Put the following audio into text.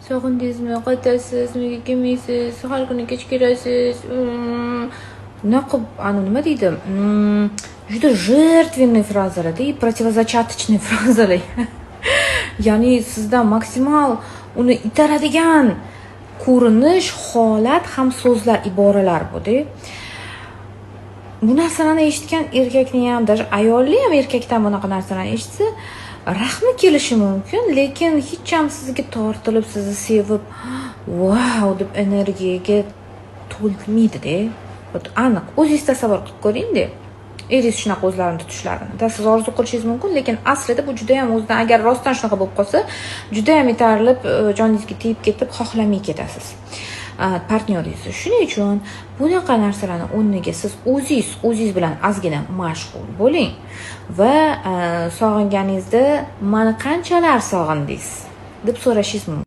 Sog'indingizmi, qaytasiz, nega kelmaysiz, har kuni kech kelasiz. Bunaqa nima deydi? Juda жертвенный frazalar и противозачаточный frazalar. Ya'ni sizdan maksimal uni itaradigan ko'rinish, holat ham so'zlar, iboralar bu-da. Bu narsalarni eshitgan erkakni ham, даже ayolli ham erkakdan bunaqa narsalarni eshitsa, rahmi kelishi mumkin, lekin hech ham sizga tortilib, sizni sevib, wow deb energiyaga to'lmaydi-da. Aniq, o'zingiz tasavvur qilib ko'ring-da. Eringiz shunaqa o'zlarini tutishlarini. Siz orzu qilishingiz mumkin, lekin aslida bu juda ham o'zidan, agar rostdan shunaqa bo'lib qolsa, juda ham etarilib, joningizga tegib ketib, xohlamay ketasiz. Partnyoringizni. Shuning uchun bunaqa narsalarni o'rniga siz o'zingiz bilan ozgina mashg'ul bo'ling va sog'inganingizda meni qanchalar sog'indingiz deb so'rashingiz mumkin.